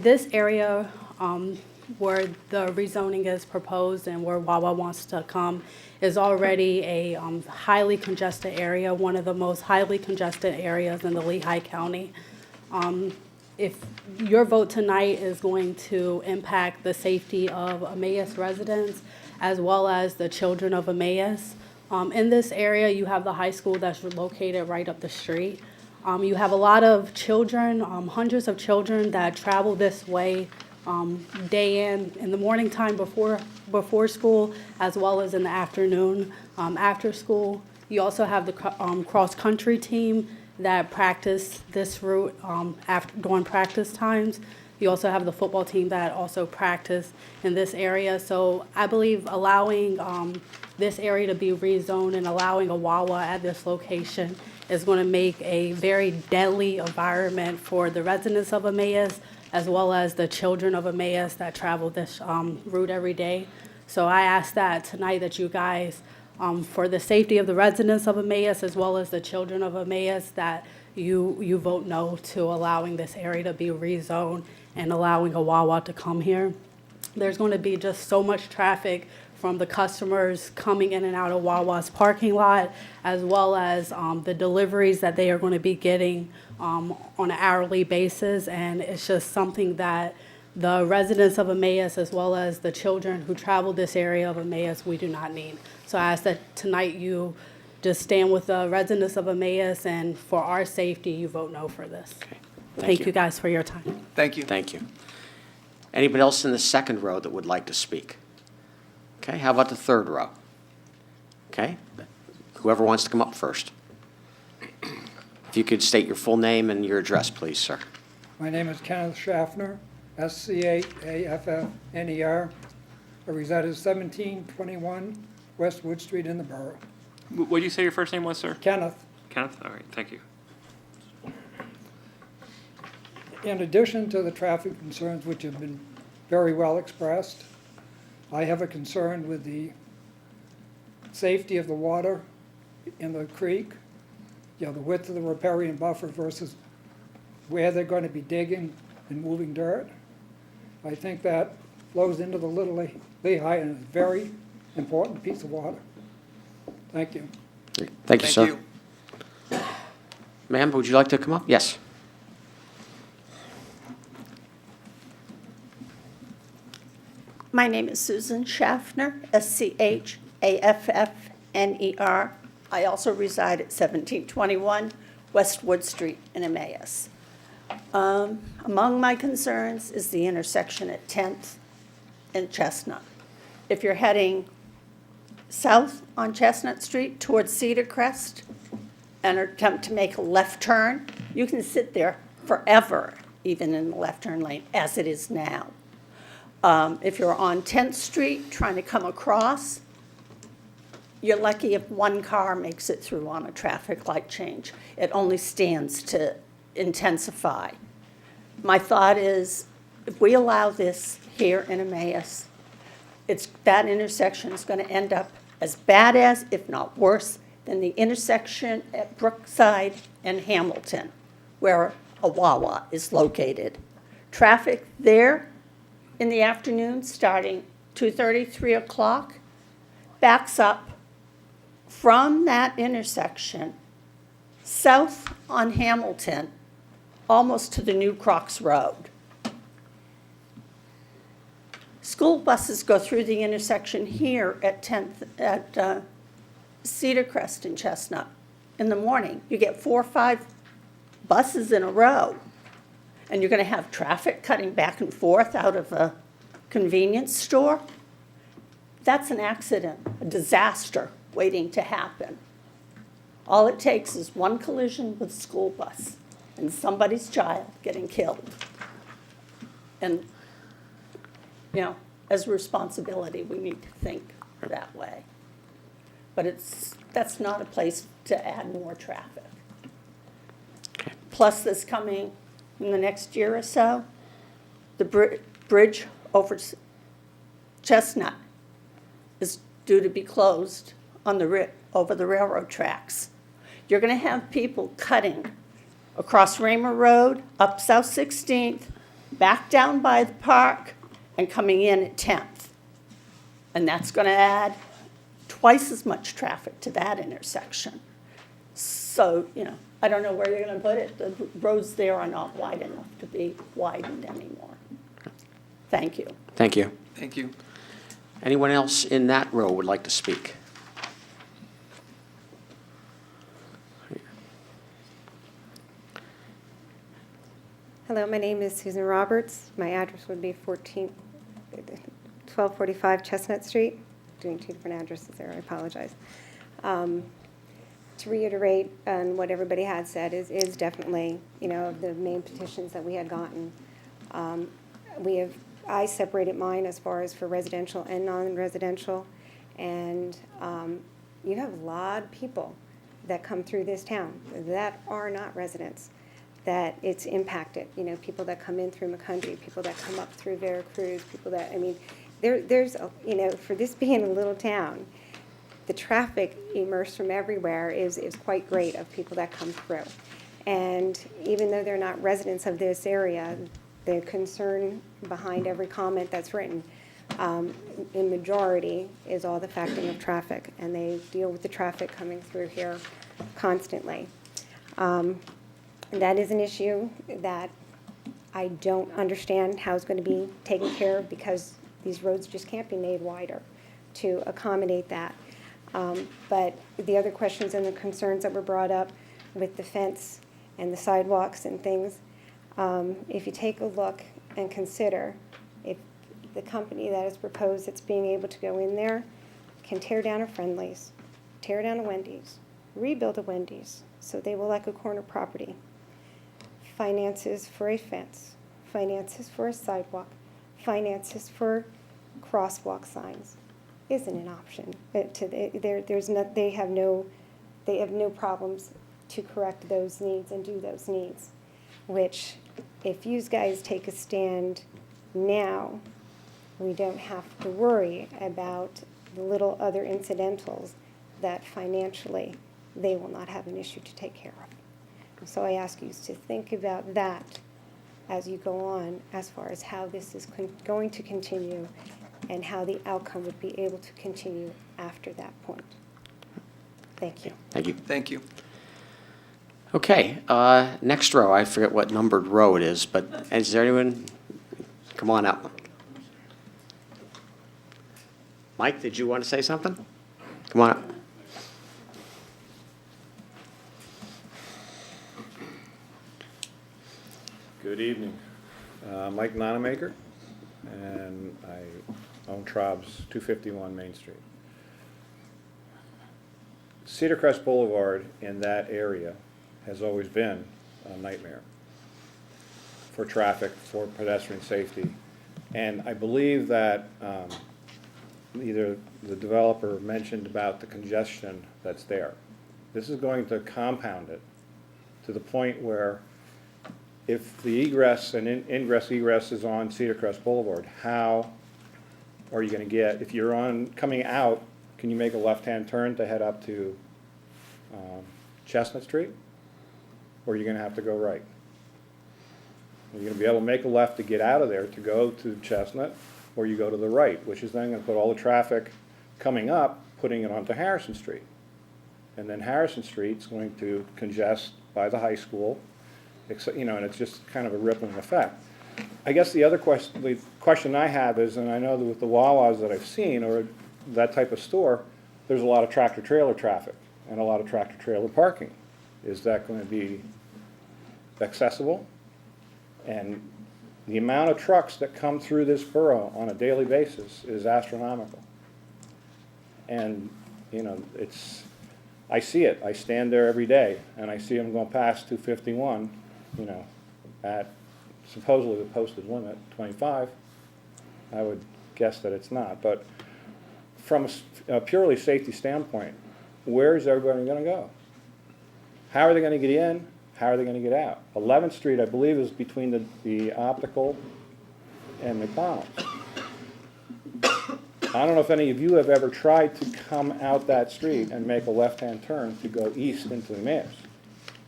this area where the rezoning is proposed and where Wawa wants to come is already a highly congested area, one of the most highly congested areas in the Lehigh County. If your vote tonight is going to impact the safety of Emmaus residents as well as the children of Emmaus, in this area, you have the high school that's located right up the street. You have a lot of children, hundreds of children that travel this way day in the morning time before school, as well as in the afternoon after school. You also have the cross-country team that practice this route during practice times. You also have the football team that also practice in this area. So I believe allowing this area to be rezoned and allowing a Wawa at this location is going to make a very deadly environment for the residents of Emmaus, as well as the children of Emmaus that travel this route every day. So I ask that tonight that you guys, for the safety of the residents of Emmaus as well as the children of Emmaus, that you vote no to allowing this area to be rezoned and allowing a Wawa to come here. There's going to be just so much traffic from the customers coming in and out of Wawa's parking lot, as well as the deliveries that they are going to be getting on an hourly basis. And it's just something that the residents of Emmaus, as well as the children who travel this area of Emmaus, we do not need. So I ask that tonight you just stand with the residents of Emmaus, and for our safety, you vote no for this. Okay. Thank you guys for your time. Thank you. Thank you. Anybody else in the second row that would like to speak? Okay, how about the third row? Okay, whoever wants to come up first. If you could state your full name and your address, please, sir. My name is Kenneth Schaffner, Schaffner. I reside at 1721 Westwood Street in the borough. What did you say your first name was, sir? Kenneth, Kenneth? All right, thank you. in addition to the traffic concerns which have been very well expressed, I have a concern with the safety of the water in the creek, the width of the riparian buffer versus where they're going to be digging and moving dirt. I think that flows into the Little Lehigh and is a very important piece of water. Thank you. Thank you, sir. Ma'am, would you like to come up? Yes. My name is Susan Schaffner, Schaffner. I also reside at 1721 Westwood Street in Emmaus. Among my concerns is the intersection at 10th and Chestnut. If you're heading south on Chestnut Street towards Cedar Crest and attempt to make a left turn, you can sit there forever, even in the left turn lane, as it is now. If you're on 10th Street trying to come across, you're lucky if one car makes it through on a traffic light change. It only stands to intensify. My thought is, if we allow this here in Emmaus, that intersection is going to end up as bad as, if not worse, than the intersection at Brookside and Hamilton, where a Wawa is located. Traffic there in the afternoon, starting 2:30, 3 o'clock, backs up from that intersection south on Hamilton, almost to the new Crocs Road. School buses go through the intersection here at 10th, at Cedar Crest and Chestnut in the morning. You get 4 or 5 buses in a row, and you're going to have traffic cutting back and forth out of a convenience store. That's an accident, a disaster waiting to happen. All it takes is one collision with a school bus and somebody's child getting killed. And, as a responsibility, we need to think that way. But that's not a place to add more traffic. Plus, this coming in the next year or so, the bridge over Chestnut is due to be closed on over the railroad tracks. You're going to have people cutting across Raymer Road, up South 16th, back down by the park, and coming in at 10th. And that's going to add twice as much traffic to that intersection. So, I don't know where you're going to put it. The roads there are not wide enough to be widened anymore. Thank you. Thank you. Thank you. Anyone else in that row would like to speak? Hello, my name is Susan Roberts. My address would be 1245 Chestnut Street. Doing two different addresses there, I apologize. To reiterate on what everybody had said is definitely, the main petitions that we had gotten. I separated mine as far as for residential and non-residential, and you have a lot of people that come through this town that are not residents, that it's impacted, people that come in through McCundry, people that come up through Veracruz, people that, there's, for this being a little town, the traffic immersed from everywhere is quite great of people that come through. And even though they're not residents of this area, the concern behind every comment that's written, in majority, is all the factoring of traffic, and they deal with the traffic coming through here constantly. That is an issue that I don't understand how it's going to be taken care of, because these roads just can't be made wider to accommodate that. But the other questions and the concerns that were brought up with the fence and the sidewalks and things, if you take a look and consider, if the company that is proposed that's being able to go in there can tear down a Friendly's, tear down a Wendy's, rebuild a Wendy's, so they will like a corner property, finances for a fence, finances for a sidewalk, finances for crosswalk signs, isn't an option. They have no problems to correct those needs and do those needs, which if you guys take a stand now, we don't have to worry about the little other incidentals that financially they will not have an issue to take care of. So I ask you to think about that as you go on, as far as how this is going to continue and how the outcome would be able to continue after that point. Thank you. Thank you. Thank you. Okay, next row. I forget what numbered row it is, but is there anyone? Come on up. Mike, did you want to say something? Come on up. Good evening. Mike Nonamaker, and I own Trob's 251 Main Street. Cedar Crest Boulevard in that area has always been a nightmare for traffic, for pedestrian safety. And I believe that either the developer mentioned about the congestion that's there. This is going to compound it to the point where if the egress and ingress egress is on Cedar Crest Boulevard, how are you going to get, if you're coming out, can you make a left-hand turn to head up to Chestnut Street? Or are you going to have to go right? You're going to be able to make a left to get out of there to go to Chestnut, or you go to the right, which is then going to put all the traffic coming up, putting it onto Harrison Street. And then Harrison Street's going to congest by the high school, and it's just kind of a rippling effect. I guess the other question I have is, and I know that with the Wawas that I've seen, or that type of store, there's a lot of tractor-trailer traffic and a lot of tractor-trailer parking. Is that going to be accessible? And the amount of trucks that come through this borough on a daily basis is astronomical. And, I see it. I stand there every day, and I see them going past 251, at supposedly the posted limit, 25. I would guess that it's not. But from a purely safety standpoint, where is everybody going to go? How are they going to get in? How are they going to get out? 11th Street, I believe, is between the optical and McDonald's. I don't know if any of you have ever tried to come out that street and make a left-hand turn to go east into Emmaus.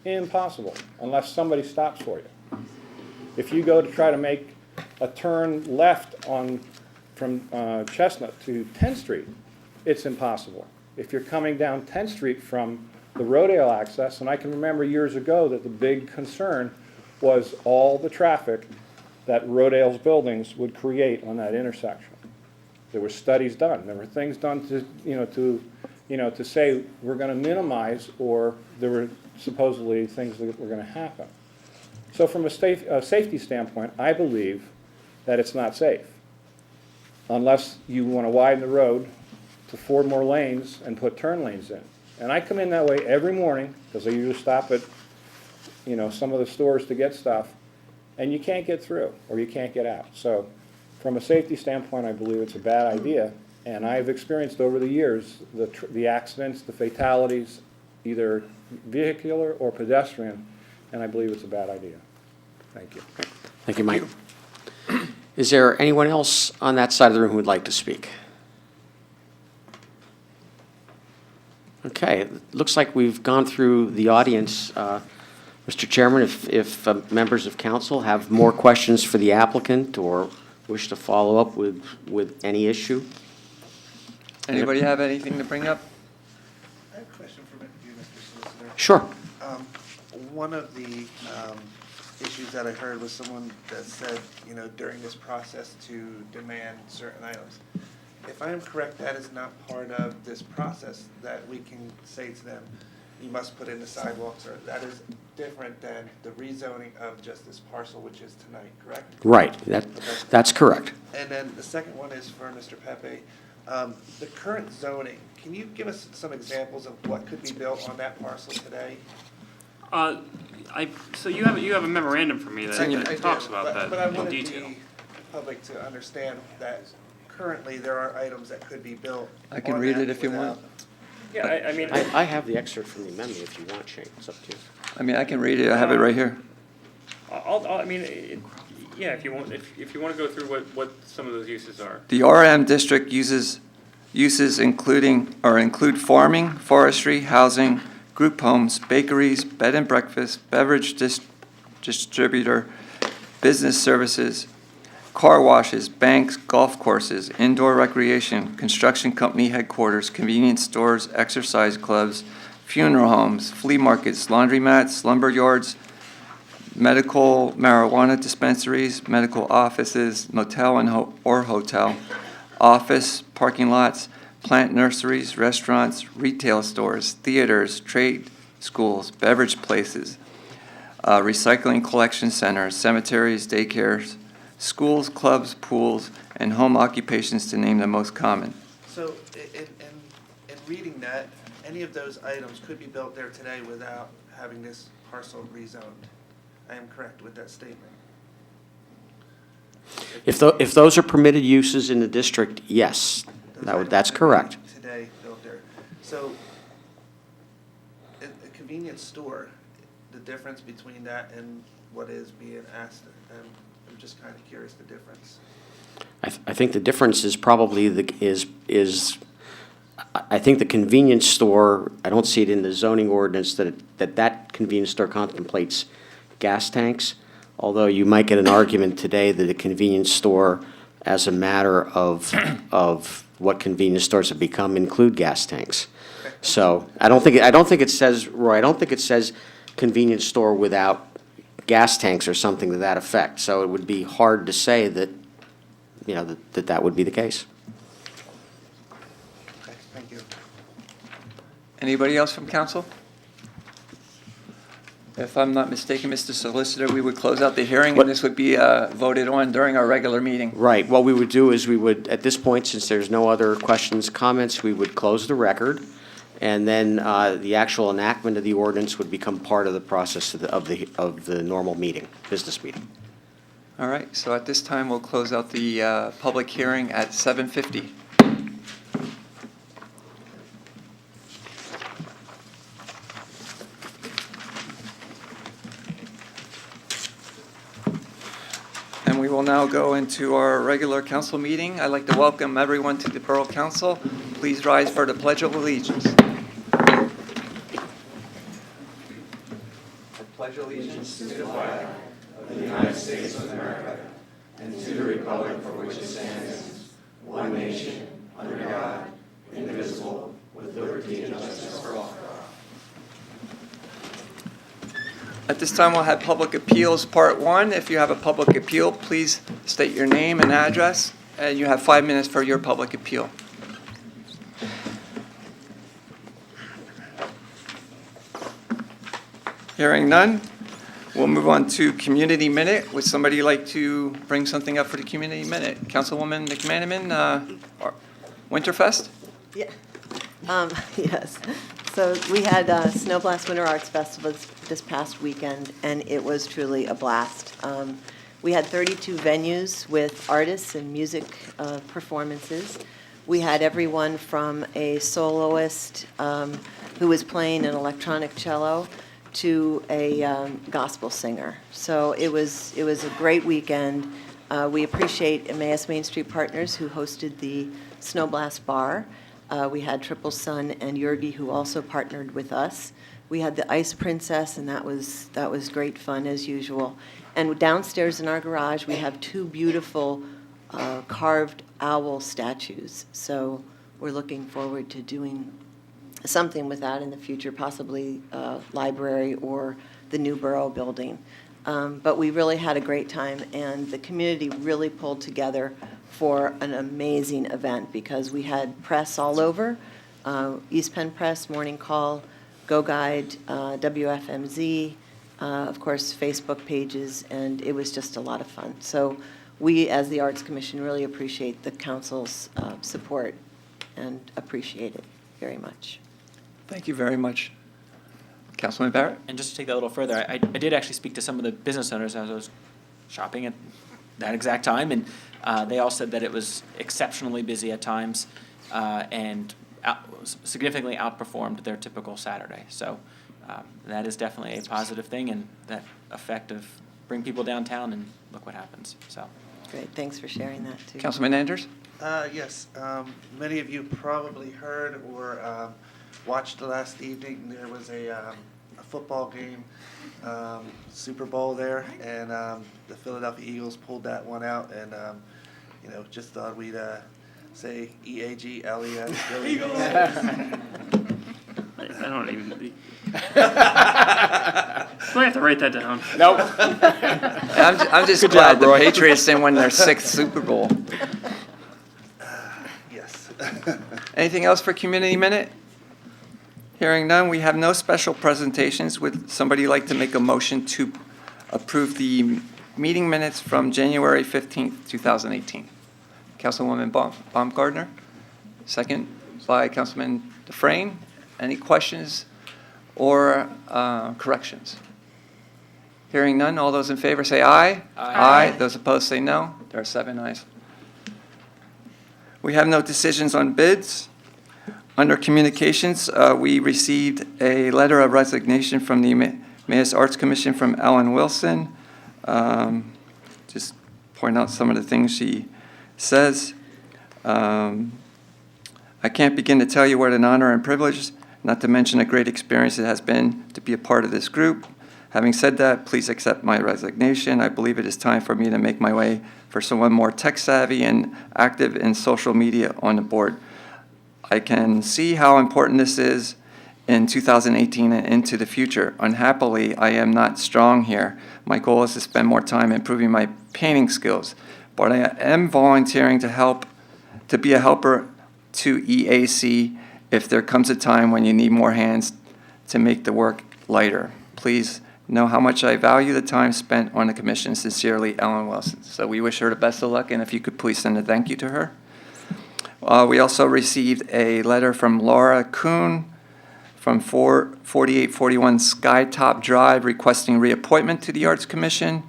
Impossible, unless somebody stops for you. If you go to try to make a turn left from Chestnut to 10th Street, it's impossible. If you're coming down 10th Street from the Rodale access, and I can remember years ago that the big concern was all the traffic that Rodale's buildings would create on that intersection. There were studies done. There were things done to say we're going to minimize, or there were supposedly things that were going to happen. So from a safety standpoint, I believe that it's not safe unless you want to widen the road to 4 more lanes and put turn lanes in. And I come in that way every morning because I usually stop at some of the stores to get stuff, and you can't get through or you can't get out. So from a safety standpoint, I believe it's a bad idea, and I've experienced over the years the accidents, the fatalities, either vehicular or pedestrian, and I believe it's a bad idea. Thank you. Thank you, Mike. Is there anyone else on that side of the room who would like to speak? Okay, it looks like we've gone through the audience. Mr. Chairman, if members of council have more questions for the applicant or wish to follow up with any issue? Anybody have anything to bring up? I have a question for you, Mr. Solicitor. Sure. One of the issues that I heard was someone that said, during this process to demand certain items. If I am correct, that is not part of this process, that we can say to them, you must put in the sidewalks, or that is different than the rezoning of just this parcel, which is tonight, correct? Right, that's correct. And then the second one is for Mr. Pepe. The current zoning, can you give us some examples of what could be built on that parcel today? So you have a memorandum from me that talks about that But I in wanted detail. the public to understand that currently there are items that could be built. I can on read that it if you want. Yeah, I mean, I have the excerpt from the amendment if you want, Shane. It's up to you. I mean, I can read it. I have it right here. yeah, if you want to go through what some of those uses are. The RM district uses include farming, forestry, housing, group homes, bakeries, bed and breakfast, beverage distributor, business services, car washes, banks, golf courses, indoor recreation, construction company headquarters, convenience stores, exercise clubs, funeral homes, flea markets, laundromats, lumber yards, medical marijuana dispensaries, medical offices, motel or hotel, office, parking lots, plant nurseries, restaurants, retail stores, theaters, trade schools, beverage places, recycling collection centers, cemeteries, daycares, schools, clubs, pools, and home occupations, to name the most common. So in reading that, any of those items could be built there today without having this parcel rezoned. I am correct with that statement. If those are permitted uses in the district, yes, that's correct. Today built there. So a convenience store, the difference between that and what is being asked, and I'm just kind of curious the difference. I think the difference is probably I think the convenience store, I don't see it in the zoning ordinance that convenience store contemplates gas tanks, although you might get an argument today that a convenience store, as a matter of what convenience stores have become, include gas tanks. So I don't think it says, Roy, I don't think it says convenience store without gas tanks or something to that effect. So it would be hard to say that, that would be the case. Okay, thank you. Anybody else from council? If I'm not mistaken, Mr. Solicitor, we would close out the hearing, and this would be voted on during our regular meeting. Right. What we would do is at this point, since there's no other questions, comments, we would close the record, and then the actual enactment of the ordinance would become part of the process of the normal meeting, business meeting. All right, so at this time, we'll close out the public hearing at 7:50. And we will now now go into our regular council meeting. I'd like to welcome everyone to the Borough Council. Please rise for the Pledge of Allegiance. I pledge allegiance to the flag of the United States of America and to the republic for which it stands, one nation, under God, indivisible, with liberty and justice for all. At this time, we'll have Public Appeals Part 1. If you have a public appeal, please state your name and address, and you have 5 minutes for your public appeal. Hearing none, we'll move on to Community Minute. Would somebody like to bring something up for the Community Minute? Councilwoman McManaman, Winterfest? Yeah. Yes. So we had Snow Blast Winter Arts Festival this past weekend, and it was truly a blast. We had 32 venues with artists and music performances. We had everyone from a soloist who was playing an electronic cello to a gospel singer. So it was a great weekend. We appreciate Emmaus Main Street Partners who hosted the Snow Blast Bar. We had Triple Sun and Yergi who also partnered with us. We had the Ice Princess, and that was great fun as usual. And downstairs in our garage, we have 2 beautiful carved owl statues. So we're looking forward to doing something with that in the future, possibly a library or the new borough building. But we really had a great time, and the community really pulled together for an amazing event because we had press all over, East Penn Press, Morning Call, Go Guide, WFMZ, of course, Facebook pages, and it was just a lot of fun. So we, as the Arts Commission, really appreciate the council's support and appreciate it very much. Thank you very much. Councilman Barrett? And just to take that a little further, I did actually speak to some of the business owners as I was shopping at that exact time, and they all said that it was exceptionally busy at times and significantly outperformed their typical Saturday. So that is definitely a positive thing, and that effect of bring people downtown and look what happens. So great, thanks for sharing that too. Councilman Anders? Yes, many of you probably heard or watched last evening. There was a football game, Super Bowl there, and the Philadelphia Eagles pulled that one out, and just thought we'd say EAGLES. Eagles. I don't even. I have to write that down. Nope. I'm just glad the Patriots didn't win their 6th Super Bowl. Yes. Anything else for Community Minute? Hearing none, we have no special presentations. Would somebody like to make a motion to approve the meeting minutes from January 15th, 2018? Councilwoman Baumgartner, second by Councilman Dufresne. Any questions or corrections? Hearing none, all those in favor say aye. Aye. Those opposed say no. There are 7 ayes. We have no decisions on bids. Under communications, we received a letter of resignation from the Emmaus Arts Commission from Ellen Wilson. Just point out some of the things she says. I can't begin to tell you what an honor and privilege, not to mention a great experience it has been to be a part of this group. Having said that, please accept my resignation. I believe it is time for me to make my way for someone more tech-savvy and active in social media on the board. I can see how important this is in 2018 and into the future. Unhappily, I am not strong here. My goal is to spend more time improving my painting skills, but I am volunteering to be a helper to EAC if there comes a time when you need more hands to make the work lighter. Please know how much I value the time spent on the commission. Sincerely, Ellen Wilson. So we wish her the best of luck, and if you could please send a thank you to her. We also received a letter from Laura Kuhn from 4841 Skytop Drive requesting reappointment to the Arts Commission.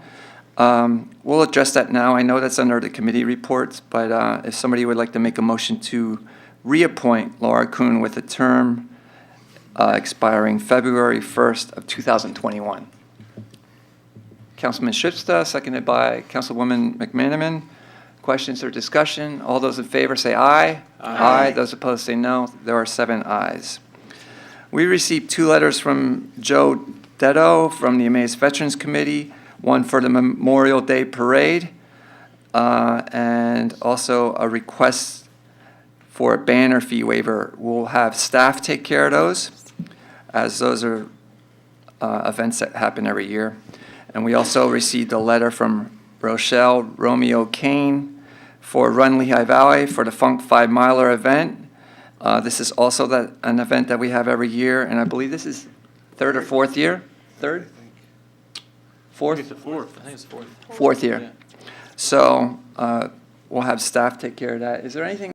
We'll address that now. I know that's under the committee reports, but if somebody would like to make a motion to reappoint Laura Kuhn with a term expiring February 1st of 2021. Councilman Schipsta, seconded by Councilwoman McManaman. Questions or discussion? All those in favor say aye. Aye. Those opposed say no. There are 7 ayes. We received 2 letters from Joe Detto from the Emmaus Veterans Committee, one for the Memorial Day Parade, and also a request for a banner fee waiver. We'll have staff take care of those, as those are events that happen every year. And we also received a letter from Rochelle Romeo Kane for Run Lehigh Valley for the Funk 5 Miler event. This is also an event that we have every year, and I believe this is 3rd or 4th year? 3rd? 4th? It's the fourth. I think it's the fourth. 4th year. So we'll have staff take care of that. Is there anything